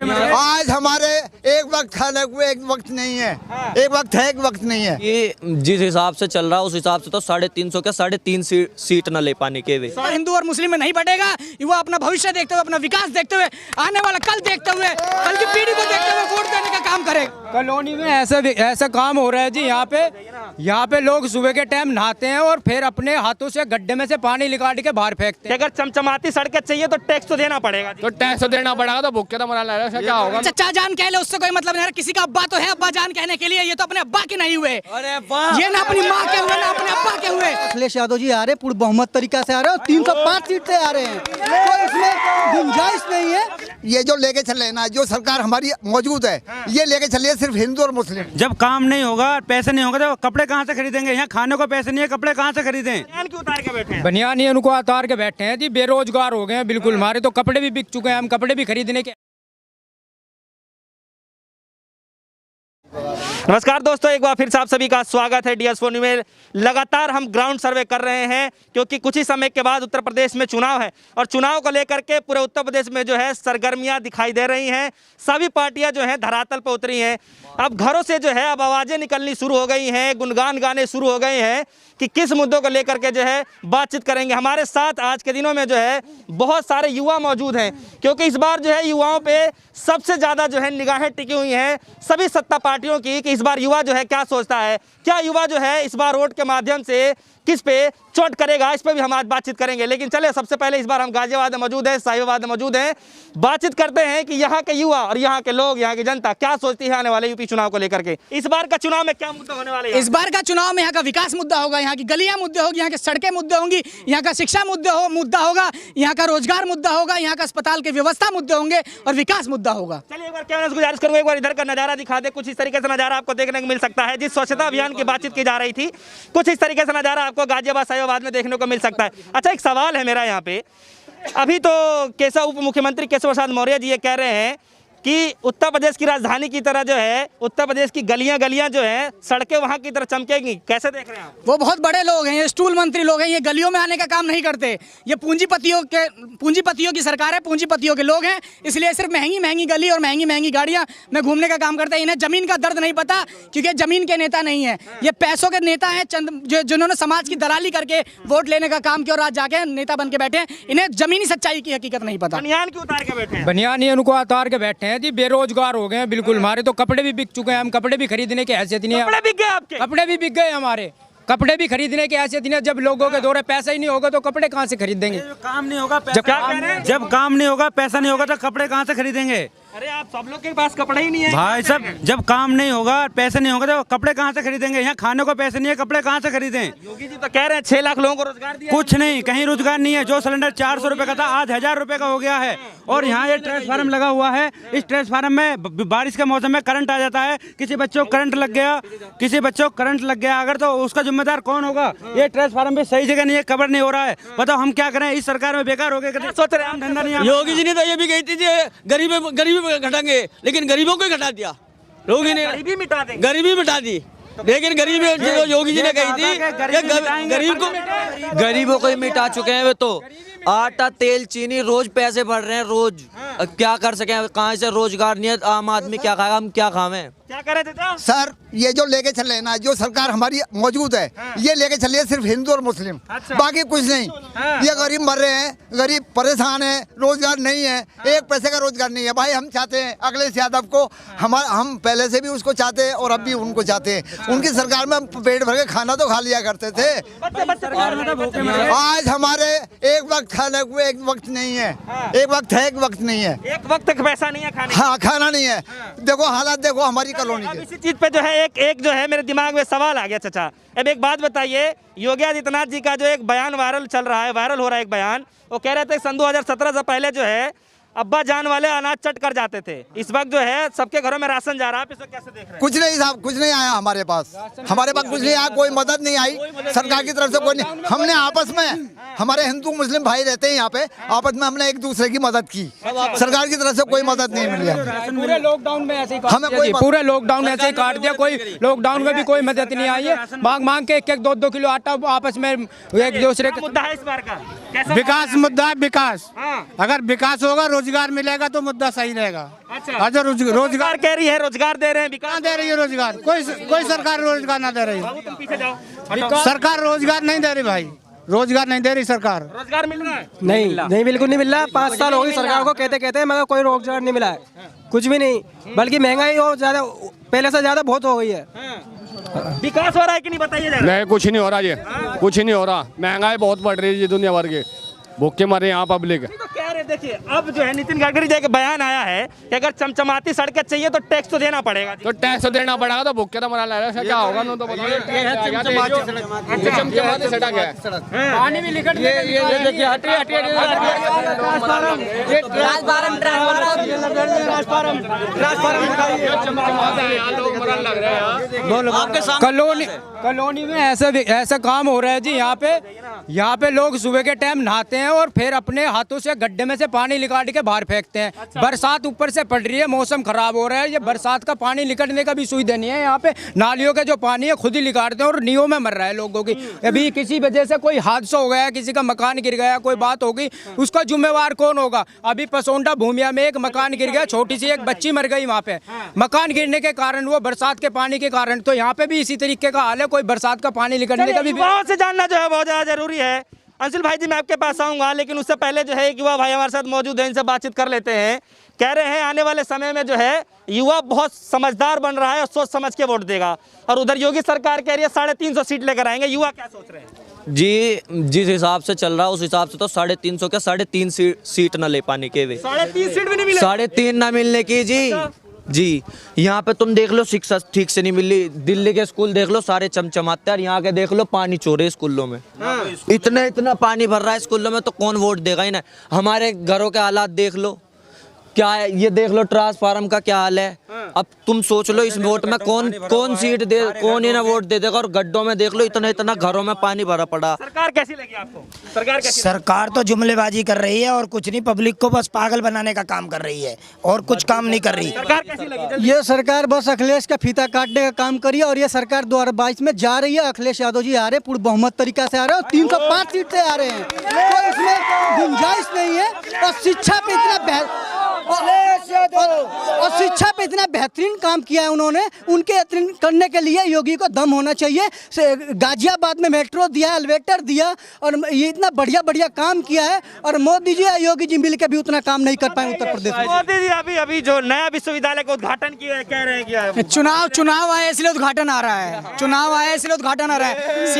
आज हमारे एक वक्त खाने को एक वक्त नहीं है, एक वक्त है एक वक्त नहीं है। ये जिस हिसाब से चल रहा है उस हिसाब से तो 350 क्या 3.5 सीट न ले पाने के वे। हिंदू और मुस्लिम में नहीं बढ़ेगा। युवा अपना भविष्य देखते हुए, अपना विकास देखते हुए, आने वाला कल देखते हुए, कल की पीढ़ी को देखते हुए वोट देने का काम करे। कॉलोनी में ऐसा काम हो रहा है जी। यहाँ पे लोग सुबह के टाइम नहाते हैं और फिर अपने हाथों से गड्ढे में से पानी निकाल के बाहर फेंकते हैं। अगर चमचमाती सड़कें चाहिए तो टैक्स तो देना पड़ेगा। तो टैक्स तो देना पड़ेगा, तो भूखे तो मरना लगेगा, क्या होगा। चचा जान कह ले उससे कोई मतलब नहीं है। किसी का अब्बा तो है, अब्बा जान कहने के लिए। ये तो अपने अब्बा के नहीं हुए, ये ना अपनी माँ के हुए ना अपने अब्बा के हुए। अखिलेश यादव जी आ रहे पूर्ण बहुमत तरीका से आ रहे हैं और 305 सीट से आ रहे हैं, तो इसमें गुंजाइश नहीं है। ये जो लेके चल रहे हैं ना, जो सरकार हमारी मौजूद है, ये लेके चल रही है सिर्फ हिंदू और मुस्लिम। जब काम नहीं होगा, पैसे नहीं होगा तो कपड़े कहाँ से खरीदेंगे? यहाँ खाने को पैसे नहीं है, कपड़े कहाँ से खरीदें? उतार के बैठे हैं बनियान ही उनको उतार के बैठे हैं जी। बेरोजगार हो गए हैं बिल्कुल। हमारे तो कपड़े भी बिक चुके हैं, हम कपड़े भी खरीदने के। नमस्कार दोस्तों, एक बार फिर से आप सभी का स्वागत है DS4 न्यूज़ में। लगातार हम ग्राउंड सर्वे कर रहे हैं क्योंकि कुछ ही समय के बाद उत्तर प्रदेश में चुनाव है और चुनाव को लेकर के पूरे उत्तर प्रदेश में जो है सरगर्मियां दिखाई दे रही हैं। सभी पार्टियां जो हैं धरातल पर उतरी हैं। अब घरों से जो है अब आवाज़ें निकलनी शुरू हो गई हैं, गुनगान गाने शुरू हो गए हैं कि किस मुद्दों को लेकर के जो है बातचीत करेंगे। हमारे साथ आज के दिनों में जो है बहुत सारे युवा मौजूद हैं क्योंकि इस बार जो है युवाओं पे सबसे ज़्यादा जो है निगाहें टिकी हुई हैं सभी सत्ता पार्टियों की कि इस बार युवा जो है क्या सोचता है, क्या युवा जो है इस बार वोट के माध्यम से किस पे चोट करेगा, इस पे भी हम आज बातचीत करेंगे। लेकिन चले सबसे पहले इस बार हम गाजियाबाद में मौजूद हैं, साहिबाबाद में मौजूद हैं, बातचीत करते हैं कि यहाँ के युवा और यहाँ के लोग, यहाँ की जनता क्या सोचती है आने वाले यूपी चुनाव को लेकर के। इस बार का चुनाव में क्या मुद्दा होने वाले हैं? इस बार का चुनाव में यहाँ का विकास मुद्दा होगा, यहाँ की गलियां मुद्दे होगी, यहाँ के सड़कें मुद्दे होंगी, यहाँ का शिक्षा मुद्दा होगा, यहाँ का रोजगार मुद्दा होगा, यहाँ का अस्पताल की व्यवस्था मुद्दे होंगे और विकास मुद्दा होगा। चलिए एक बार कैमरा से गुजारिश करूंगा, एक बार इधर का नजारा दिखा दे। कुछ इस तरीके से नजारा आपको देखने को मिल सकता है। जिस स्वच्छता अभियान की बातचीत की जा रही थी, कुछ इस तरीके से नजारा आपको गाजियाबाद साहिबाबाद में देखने को मिल सकता है। अच्छा, एक सवाल है मेरा यहाँ पे। अभी तो उप मुख्यमंत्री केशव प्रसाद मौर्य जी ये कह रहे हैं कि उत्तर प्रदेश की राजधानी की तरह जो है उत्तर प्रदेश की गलियां जो हैं, सड़कें वहां की तरह चमकेंगी। कैसे देख रहे हैं आप? वो बहुत बड़े लोग हैं, ये स्टूल मंत्री लोग हैं, ये गलियों में आने का काम नहीं करते। ये पूंजीपतियों की सरकार है, पूंजीपतियों के लोग हैं, इसलिए सिर्फ महंगी गली और महंगी गाड़ियां में घूमने का काम करते हैं। इन्हें जमीन का दर्द नहीं पता क्योंकि जमीन के नेता नहीं है, ये पैसों के नेता हैं, जिन्होंने समाज की दलाली करके वोट लेने का काम किया और आज जाके नेता बन के बैठे हैं। इन्हें जमीनी सच्चाई की हकीकत नहीं पता। बनियान क्यों उतार के बैठे हैं? बनियान ही उनको उतार के बैठे हैं जी। बेरोजगार हो गए हैं बिल्कुल। हमारे तो कपड़े भी बिक चुके हैं, हम कपड़े भी खरीदने की हैसियत नहीं है। कपड़े बिक गए आपके? कपड़े भी बिक गए हमारे, कपड़े भी खरीदने की हैसियत नहीं है। जब लोगों के दौरे पैसा ही नहीं होगा तो कपड़े कहाँ से खरीदेंगे? काम नहीं होगा, जब काम नहीं होगा, पैसा नहीं होगा तो कपड़े कहाँ से खरीदेंगे? अरे आप सब लोग के पास कपड़े ही नहीं है भाई साहब। जब काम नहीं होगा, पैसे नहीं होगा तो कपड़े कहाँ से खरीदेंगे? यहाँ खाने को पैसे नहीं है, कपड़े कहाँ से खरीदें? योगी जी तो कह रहे हैं 6 लाख लोगों को रोजगार दिया। कुछ नहीं, कहीं रोजगार नहीं है। जो सिलेंडर 400 रुपए का था आज 1000 रुपए का हो गया है। और यहाँ ये ट्रांसफार्मर लगा हुआ है, इस ट्रांसफार्मर में बारिश के मौसम में करंट आ जाता है, किसी बच्चों को करंट लग गया, अगर तो उसका जिम्मेदार कौन होगा? ये ट्रांसफार्मर भी सही जगह नहीं है, कवर नहीं हो रहा है। बताओ हम क्या करें? इस सरकार में बेकार हो गए। सोच रहे हैं धंधा नहीं। योगी जी ने तो ये भी कही थी गरीबी घटाएंगे, लेकिन गरीबों को ही घटा दिया। योगी ने गरीबी मिटा देंगे, गरीबी मिटा दी, लेकिन गरीबी जो योगी जी ने कही थी गरीबों को ही मिटा चुके हैं। वे तो आटा तेल चीनी रोज पैसे बढ़ रहे हैं रोज। क्या कर सके? कहाँ से रोजगार नहीं है, आम आदमी क्या खाएगा? हम क्या खावें? क्या करे थे सर, ये जो लेके चल रहे हैं ना, जो सरकार हमारी मौजूद है, ये लेके चल रही है सिर्फ हिंदू और मुस्लिम। अच्छा। बाकी कुछ नहीं। ये गरीब मर रहे हैं, गरीब परेशान है, रोजगार नहीं है, एक पैसे का रोजगार नहीं है। भाई हम चाहते हैं अखिलेश यादव को, हम पहले से भी उसको चाहते हैं और अब भी उनको चाहते हैं। उनकी सरकार में हम पेट भर के खाना तो खा लिया करते थे। आज हमारे एक वक्त खाने को एक वक्त नहीं है, एक वक्त है एक वक्त नहीं है। एक वक्त तक पैसा नहीं है खाने। हाँ, खाना नहीं है। देखो हालात, देखो हमारी कॉलोनी अब के। इसी चीज पे जो है एक जो है मेरे दिमाग में सवाल आ गया चाचा। अब एक बात बताइए, योगी आदित्यनाथ जी का जो एक बयान वायरल हो रहा है एक बयान, वो कह रहे थे सन 2017 से पहले जो है अब्बा जान वाले अनाज चट कर जाते थे। इस वक्त जो है सबके घरों में राशन जा रहा है, आप इसको कैसे देख रहे हैं? कुछ नहीं साहब, कुछ नहीं आया हमारे पास कुछ नहीं आया, कोई मदद नहीं आई सरकार की तरफ से, कोई नहीं। हमने आपस में, हमारे हिंदू मुस्लिम भाई रहते हैं यहाँ पे, आपस में हमने एक दूसरे की मदद की। सरकार की तरफ से कोई मदद नहीं मिली हमें। पूरे लॉकडाउन में ऐसे ही काट दिया, कोई लॉकडाउन में भी कोई मदद नहीं आई है। मांग के 1-2 किलो आटा आपस में एक दूसरे का मुद्दा है इस बार का। विकास मुद्दा है, विकास। हाँ। अगर विकास होगा, रोजगार मिलेगा तो मुद्दा सही रहेगा। अच्छा। अगर रोजगार सरकार कह रही है रोजगार दे रहे हैं, कहाँ विकास दे रही है रोजगार? कोई सरकार रोजगार ना दे रही है। तुम पीछे जाओ। सरकार रोजगार नहीं दे रही भाई, रोजगार नहीं दे रही सरकार। रोजगार मिल रहा है? नहीं बिल्कुल नहीं मिल रहा। 5 साल हो गई सरकार को कहते मगर कोई रोजगार नहीं मिला है, कुछ भी नहीं। बल्कि महंगाई और ज्यादा, पहले से ज्यादा बहुत हो गई है। विकास हो रहा है कि नहीं बताइए जरा। नहीं, कुछ नहीं हो रहा जी, कुछ नहीं हो रहा। महंगाई बहुत बढ़ रही है जी, दुनिया भर के भूखे मरे यहाँ पब्लिक। तो कह रहे देखिए, अब जो है नितिन गडकरी जी का बयान आया है कि अगर चमचमाती सड़कें चाहिए तो टैक्स तो देना पड़ेगा। तो टैक्स देना पड़ेगा, तो भूखे तो मरा लगेगा। क्या होगा ना, तो बताइए। चमचमाती सड़क है, पानी भी लिखट कॉलोनी में ऐसा काम हो रहा है जी। यहाँ पे लोग सुबह के टाइम नहाते हैं और फिर अपने हाथों से गड्ढे में से पानी निकाल के बाहर फेंकते हैं। बरसात ऊपर से पड़ रही है, मौसम खराब हो रहा है, ये बरसात का पानी निकलने का भी सुविधा नहीं है। यहाँ पे नालियों का जो पानी है खुद ही निकालते हैं और नींवों में मर रहा है लोगों की। अभी किसी वजह से कोई हादसा हो गया, किसी का मकान गिर गया, कोई बात होगी, उसका जिम्मेवार कौन होगा? अभी पसोंडा भूमिया में एक मकान गिर गया, छोटी सी एक बच्ची मर गई वहाँ पे, मकान गिरने के कारण, वो बरसात के पानी के कारण। तो यहाँ पे भी इसी तरीके का हाल है, कोई बरसात का पानी निकलने का भी। युवाओं से जानना जो है बहुत ज्यादा जरूरी है। अंशुल भाई जी, मैं आपके पास आऊंगा, लेकिन उससे पहले जो है एक युवा भाई हमारे साथ मौजूद है, इनसे बातचीत कर लेते हैं। कह रहे हैं आने वाले समय में जो है युवा बहुत समझदार बन रहा है और सोच समझ के वोट देगा, और उधर योगी सरकार कह रही है 350 सीट लेकर आएंगे। युवा क्या सोच रहे हैं? जी, जिस हिसाब से चल रहा है उस हिसाब से तो 350 क्या 3.5 सीट न ले पाने के वे, 3.5 सीट भी नहीं मिले, 3.5 ना मिलने की जी। यहाँ पे तुम देख लो शिक्षा ठीक से नहीं मिली। दिल्ली के स्कूल देख लो, सारे चमचमाते हैं, और यहाँ के देख लो पानी चोरे स्कूलों में। इतना पानी भर रहा है स्कूलों में, तो कौन वोट देगा इन्हें? हमारे घरों के हालात देख लो क्या है, ये देख लो ट्रांसफार्मर का क्या हाल है। अब तुम सोच लो इस वोट में कौन सीट दे, कौन इन्हें वोट दे देगा। और गड्ढों में देख लो, इतना घरों में पानी भरा पड़ा। सरकार कैसी लगी आपको? सरकार तो जुमलेबाजी कर रही है और कुछ नहीं, पब्लिक को बस पागल बनाने का काम कर रही है और कुछ काम नहीं कर रही। सरकार कैसी लगी? ये सरकार बस अखिलेश का फीता काटने का काम करी है। और ये सरकार 2022 में जा रही है, अखिलेश यादव जी आ रहे हैं, पूर्ण बहुमत तरीका से आ रहे हैं और 305 सीट से आ रहे हैं, तो इसमें गुंजाइश नहीं है। और शिक्षा पे इतना बेहतरीन काम किया है उन्होंने, उनके करने के लिए योगी को दम होना चाहिए। गाजियाबाद में मेट्रो दिया, एलिवेटर दिया, और ये इतना बढ़िया काम किया है। और मोदी जी और योगी जी मिलकर भी उतना काम नहीं कर पाए उत्तर प्रदेश में। मोदी जी अभी जो नया विश्वविद्यालय का उद्घाटन किया है, कह रहे हैं कि चुनाव आया इसलिए उद्घाटन आ रहा है, चुनाव आया इसलिए उद्घाटन आ रहा है।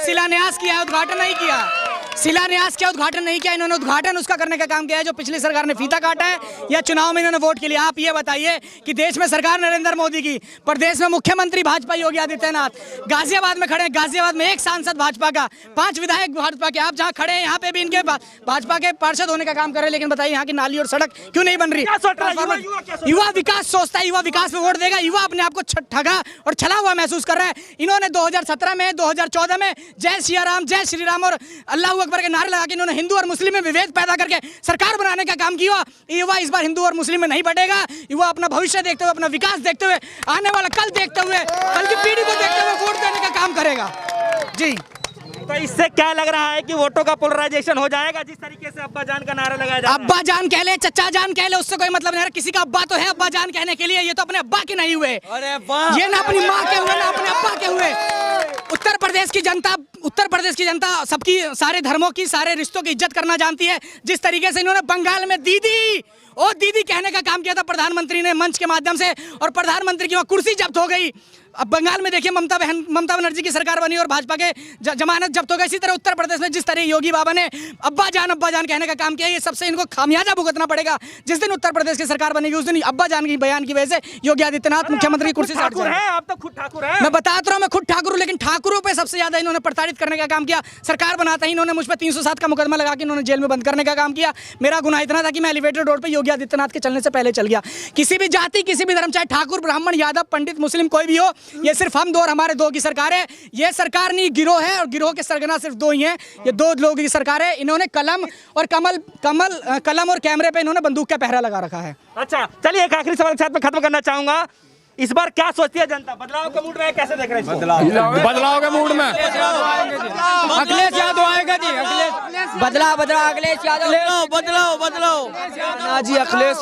शिलान्यास किया है, उद्घाटन नहीं किया। शिलान्यास किया, उद्घाटन नहीं किया। इन्होंने उद्घाटन उसका करने का काम किया है जो पिछली सरकार ने फीता काटा है, या चुनाव में इन्होंने वोट के लिए। आप ये बताइए कि देश में सरकार नरेंद्र मोदी की, प्रदेश में मुख्यमंत्री भाजपा योगी आदित्यनाथ, गाजियाबाद में खड़े हैं, गाजियाबाद में एक सांसद भाजपा का, 5 विधायक भाजपा के। आप जहाँ खड़े हैं यहाँ पे भी इनके भाजपा के पार्षद होने का काम कर रहे हैं, लेकिन बताइए यहाँ की नाली और सड़क क्यों नहीं बन रही? युवा विकास सोचता है, युवा विकास में वोट देगा। युवा अपने आप को ठगा और छला हुआ महसूस कर रहा है। इन्होंने 2017 में, 2014 में जय सिया राम, जय श्री राम और अल्लाह अकबर के नारे लगा के इन्होंने हिंदू और मुस्लिम में विभेद पैदा करके सरकार बनाने का काम किया। युवा इस बार हिंदू और मुस्लिम में नहीं बटेगा। युवा अपना भविष्य देखते हुए, अपना विकास देखते हुए, आने वाला कल देखते हुए, कल की पीढ़ी को देखते हुए वोट देने का काम करेगा जी। तो इससे क्या लग रहा है कि वोटों का पोलराइजेशन हो जाएगा? जिस तरीके से अब्बा जान का नारा लगाया जाए, अब्बा जान कह ले, चचा जान कह ले, उससे कोई मतलब नहीं है। किसी का अब्बा तो है अब्बा जान कहने के लिए, ये तो अपने अब्बा के नहीं हुए, ये ना अपनी माँ के हुए ना अपने अब्बा के हुए। उत्तर प्रदेश की जनता सबकी, सारे धर्मों की, सारे रिश्तों की इज्जत करना जानती है। जिस तरीके से इन्होंने बंगाल में दीदी कहने का काम किया था प्रधानमंत्री ने मंच के माध्यम से, और प्रधानमंत्री की वहाँ कुर्सी जब्त हो गई। अब बंगाल में देखिए ममता बनर्जी की सरकार बनी और भाजपा के जमानत जब्त हो गई। इसी तरह उत्तर प्रदेश में जिस तरह योगी बाबा ने अब्बा जान कहने का काम किया, ये सबसे इनको खामियाजा भुगतना पड़ेगा। जिस दिन उत्तर प्रदेश की सरकार बनेगी उस दिन अब्बा जान की बयान की वजह से योगी आदित्यनाथ मुख्यमंत्री की कुर्सी से हट जाएंगे। आप तो खुद ठाकुर हैं। मैं बताता रहा हूँ, मैं खुद ठाकुर हूँ, लेकिन ठाकुरों पे सबसे ज्यादा इन्होंने प्रताड़ित करने का काम किया। सरकार बनाते ही इन्होंने मुझ पर 307 का मुकदमा लगा के इन्होंने जेल में बंद करने का काम किया। मेरा गुनाह इतना था कि मैं एलिवेटेड रोड पर योगी आदित्यनाथ के चलने से पहले चल गया। किसी भी जाति, किसी भी धर्म, चाहे ठाकुर, ब्राह्मण, यादव, पंडित, मुस्लिम कोई भी हो, ये सिर्फ हम दो और हमारे दो की सरकार है। ये सरकार नहीं, गिरोह है, और गिरोह के सरगना सिर्फ 2 ही हैं। ये 2 लोगों की सरकार है। इन्होंने कलम और कैमरे पे इन्होंने बंदूक का पहरा लगा रखा है। अच्छा, चलिए एक आखिरी सवाल के साथ में खत्म करना चाहूंगा। इस बार क्या सोचती है जनता? बदलाव का मूड में है, कैसे देख रहे हैं इसको? बदलाव के मूड में अखिलेश यादव आएगा जी, अखिलेश बदलाव अखिलेश यादव बदलाव ना जी, अखिलेश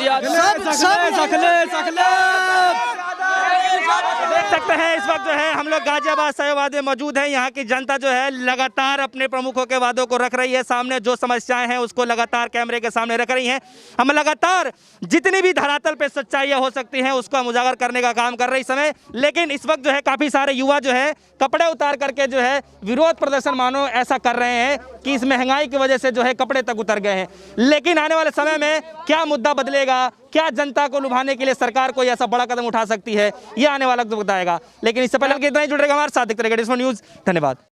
देख सकते हैं इस वक्त जो है हम लोग गाजियाबाद साहिबाबाद में मौजूद हैं। यहाँ की जनता जो है लगातार अपने प्रमुखों के वादों को रख रही है सामने, जो समस्याएं हैं उसको लगातार कैमरे के सामने रख रही हैं। हम लगातार जितनी भी धरातल पे सच्चाइयां हो सकती हैं उसको हम उजागर करने का काम कर रहे इस समय। लेकिन इस वक्त जो है काफ़ी सारे युवा जो है कपड़े उतार करके जो है विरोध प्रदर्शन मानो ऐसा कर रहे हैं कि इस महंगाई की वजह से जो है कपड़े तक उतर गए हैं। लेकिन आने वाले समय में क्या मुद्दा बदलेगा, क्या जनता को लुभाने के लिए सरकार कोई ऐसा बड़ा कदम उठा सकती है, ये आने वाला वक्त बताएगा। लेकिन इससे पहले इतना ही जुड़ रहेगा हमारे साथ, देखते रहिए DS4 न्यूज़। धन्यवाद।